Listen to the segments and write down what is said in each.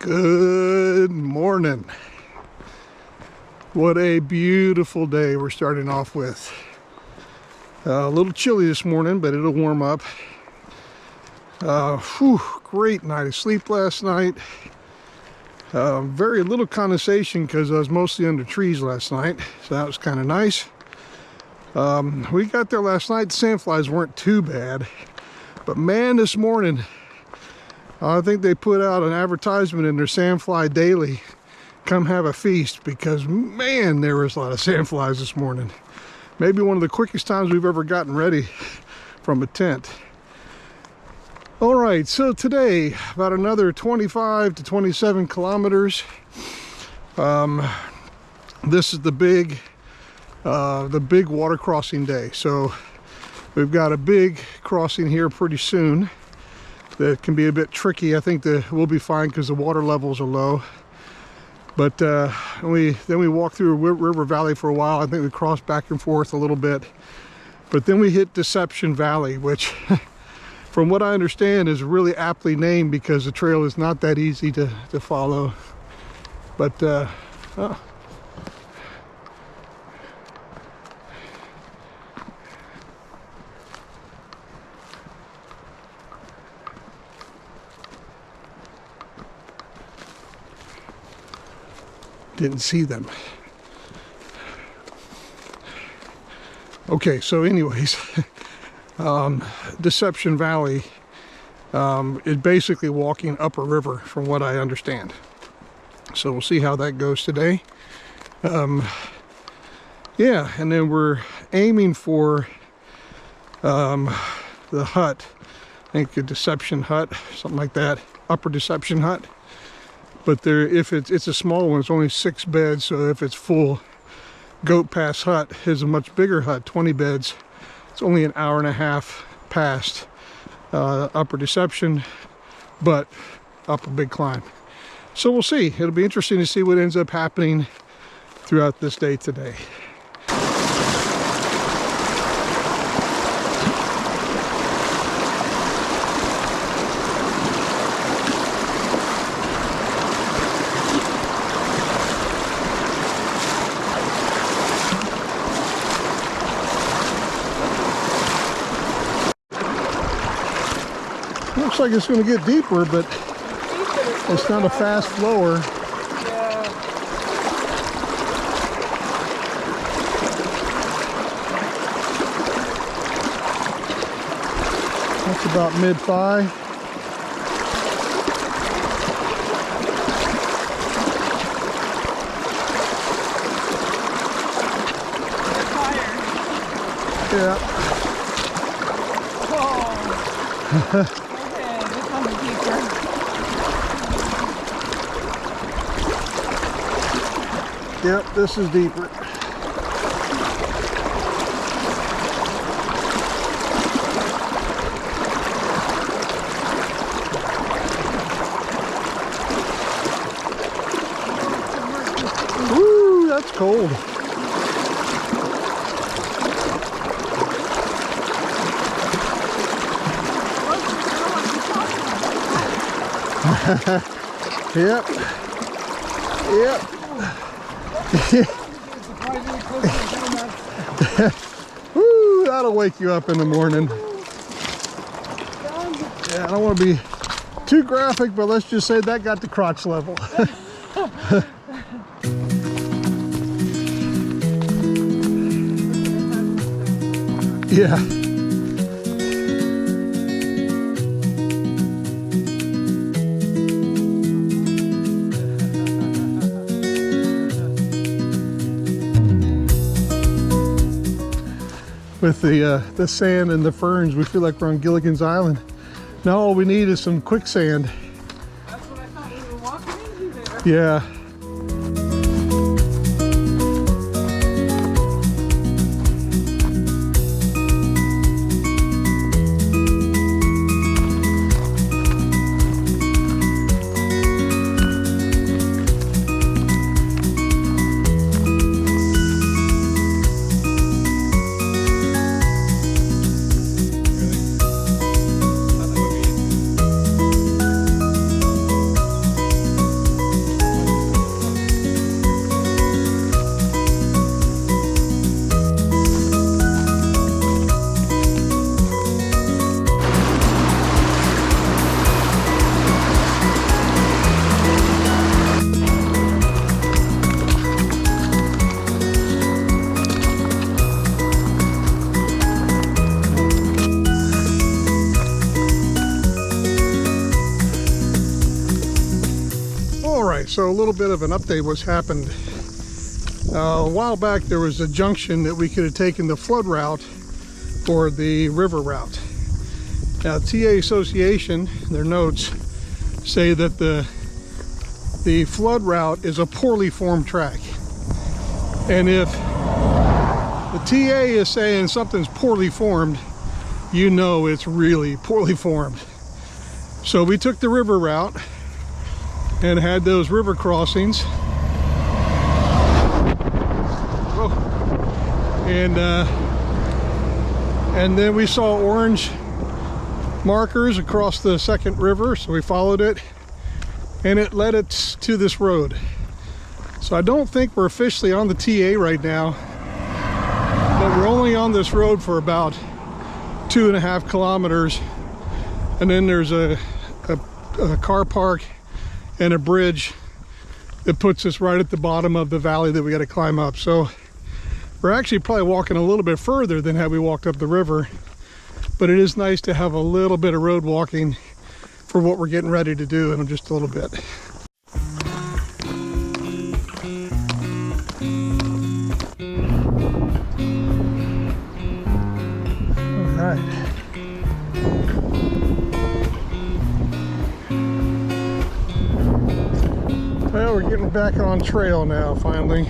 Good morning. What a beautiful day we're starting off with. A little chilly this morning, but it'll warm up. Great night of sleep last night. Very little condensation because I was mostly under trees last night, so that was kind of nice. We got there last night. The sandflies weren't too bad, but man, this morning I think they put out an advertisement in their Sandfly Daily, come have a feast, because man, there was a lot of sandflies this morning. Maybe one of the quickest times we've ever gotten ready from a tent. All right, so today about another 25 to 27 kilometers. This is the big water crossing day. So we've got a big crossing here pretty soon. That can be a bit tricky. I think we'll be fine because the water levels are low. But then we walk through River Valley for a while. I think we crossed back and forth a little bit. But then we hit Deception Valley, which from what I understand is really aptly named because the trail is not that easy to follow. But didn't see them. Okay, so anyways, Deception Valley is basically walking up a river from what I understand. So we'll see how that goes today. Yeah, and then we're aiming for the hut. I think a Deception Hut, something like that, Upper Deception Hut. But if it's a small one, it's only 6 beds. So if it's full, Goat Pass Hut is a much bigger hut, 20 beds. It's only an hour and a half past Upper Deception, but up a big climb. So we'll see. It'll be interesting to see what ends up happening throughout this day today. Looks like it's going to get deeper, but it's not a fast flower. Yeah. That's about mid-thigh. Yeah. Oh. Yep, this is deeper. Woo, that's cold. Yep. Yep. Woo, that'll wake you up in the morning. Yeah, I don't want to be too graphic, but let's just say that got to crotch level. Yeah. With the sand and the ferns, we feel like we're on Gilligan's Island. Now all we need is some quicksand. That's what I thought we were walking into there. Yeah. right, so a little bit of an update what's happened. A while back there was a junction that we could have taken the flood route or the river route. Now TA Association, their notes say that the flood route is a poorly formed track. And if the TA is saying something's poorly formed, you know it's really poorly formed. So we took the river route and had those river crossings. Whoa. And then we saw orange markers across the second river, so we followed it and it led us to this road. So I don't think we're officially on the TA right now, but we're only on this road for about 2.5 kilometers, and then there's a car park and a bridge that puts us right at the bottom of the valley that we got to climb up. So we're actually probably walking a little bit further than had we walked up the river, but it is nice to have a little bit of road walking for what we're getting ready to do in just a little bit. All right. Well, we're getting back on trail now, finally.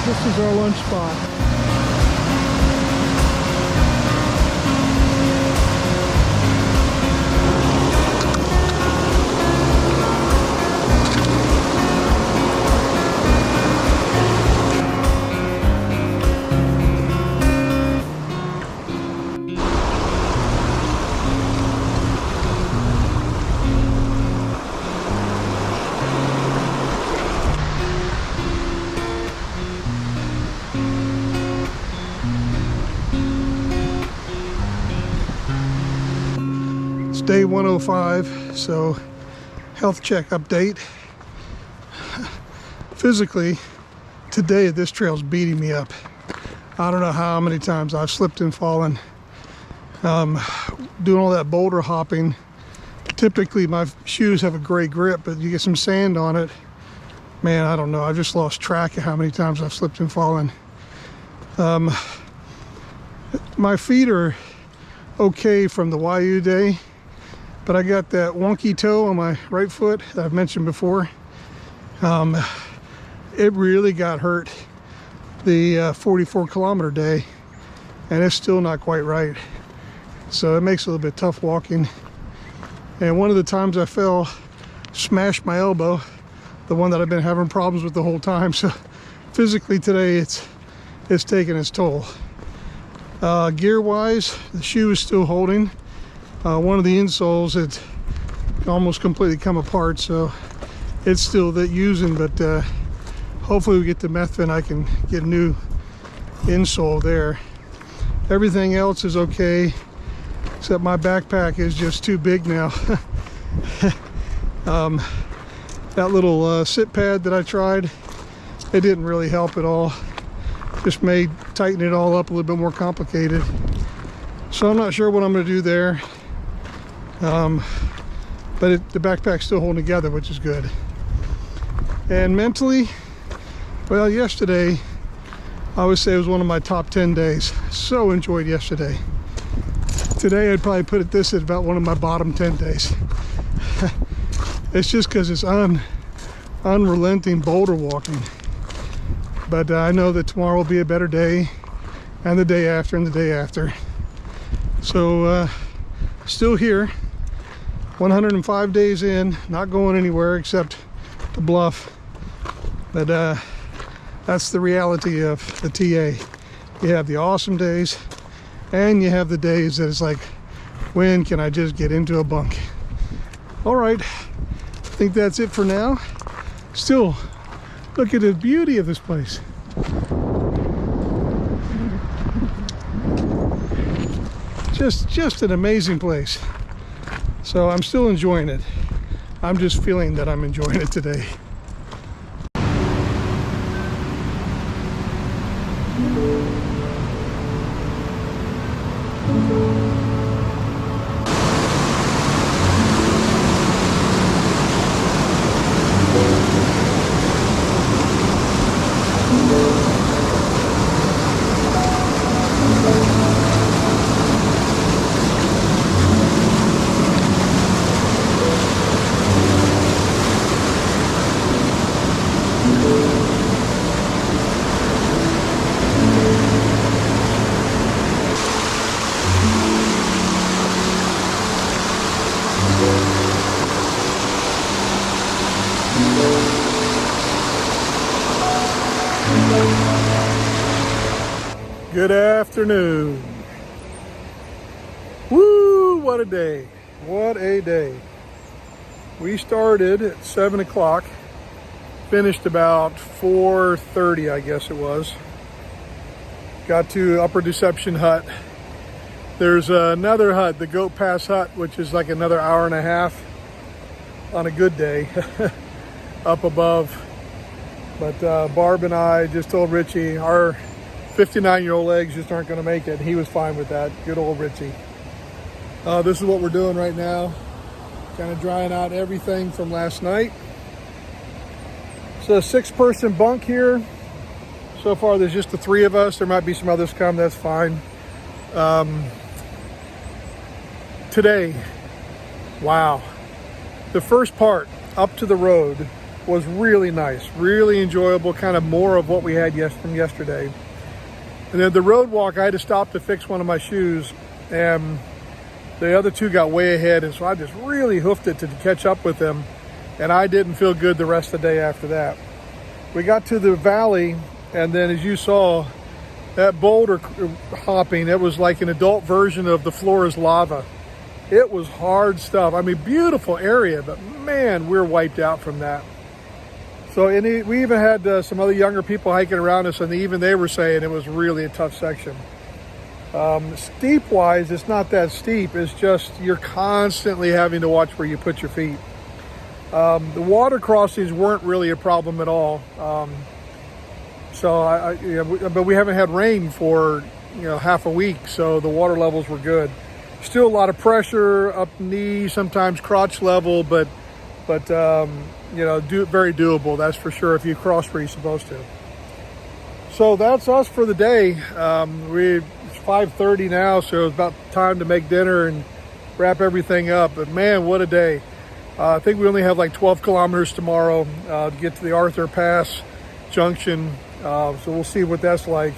This is our lunch spot. Day 105, so health check update. Physically, today this trail's beating me up. I don't know how many times I've slipped and fallen. Doing all that boulder hopping. Typically my shoes have a great grip, but you get some sand on it. Man, I don't know. I've just lost track of how many times I've slipped and fallen. My feet are okay from the YU day, but I got that wonky toe on my right foot that I've mentioned before. It really got hurt the 44-kilometer day, and it's still not quite right. So it makes it a little bit tough walking. And one of the times I fell, smashed my elbow, the one that I've been having problems with the whole time. So physically today, it's taking its toll. Gear-wise, the shoe is still holding. One of the insoles had almost completely come apart, so it's still that using, but hopefully we get the Methvin, I can get a new insole there. Everything else is okay, except my backpack is just too big now. That little sit pad that I tried, it didn't really help at all. Just made tightening it all up a little bit more complicated. So I'm not sure what I'm going to do there. But the backpack's still holding together, which is good. And mentally, well, yesterday, I would say it was one of my top 10 days. So enjoyed yesterday. Today, I'd probably put this at about one of my bottom 10 days. It's just because it's unrelenting boulder walking. But I know that tomorrow will be a better day, and the day after, and the day after. So, still here, 105 days in, not going anywhere except the bluff. But that's the reality of the TA. You have the awesome days, and you have the days that it's like, when can I just get into a bunk? All right, I think that's it for now. Still, look at the beauty of this place. Just an amazing place. So I'm still enjoying it. I'm just feeling that I'm enjoying it today. Good afternoon. Woo, what a day. What a day. We started at 7 o'clock, finished about 4:30, I guess it was. Got to Upper Deception Hut. There's another hut, the Goat Pass Hut, which is like another hour and a half on a good day up above. But Barb and I just told Richie, our 59-year-old legs just aren't going to make it. He was fine with that. Good old Richie. This is what we're doing right now. Kind of drying out everything from last night. It's a 6-person bunk here. So far, there's just the 3 of us. There might be some others come. That's fine. Today, wow. The first part up to the road was really nice, really enjoyable, kind of more of what we had from yesterday. And then the road walk, I had to stop to fix one of my shoes, and the other 2 got way ahead, and so I just really hoofed it to catch up with them, and I didn't feel good the rest of the day after that. We got to the valley, and then as you saw, that boulder hopping, it was like an adult version of the floor is lava. It was hard stuff. I mean, beautiful area, but man, we're wiped out from that. So we even had some other younger people hiking around us, and even they were saying it was really a tough section. Steep-wise, it's not that steep. It's just you're constantly having to watch where you put your feet. The water crossings weren't really a problem at all. But we haven't had rain for half a week, so the water levels were good. Still a lot of pressure up knee, sometimes crotch level, but very doable, that's for sure, if you cross where you're supposed to. So that's us for the day. It's 5:30 now, so it's about time to make dinner and wrap everything up. But man, what a day. I think we only have like 12 kilometers tomorrow to get to the Arthur Pass Junction. So we'll see what that's like.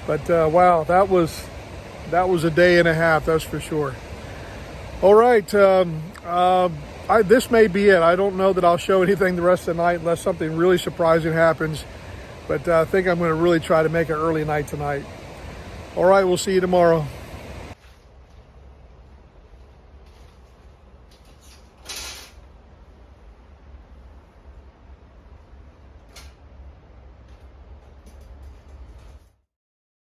But wow, that was a day and a half, that's for sure. All right, this may be it. I don't know that I'll show anything the rest of the night unless something really surprising happens. But I think I'm going to really try to make an early night tonight. All right, we'll see you tomorrow.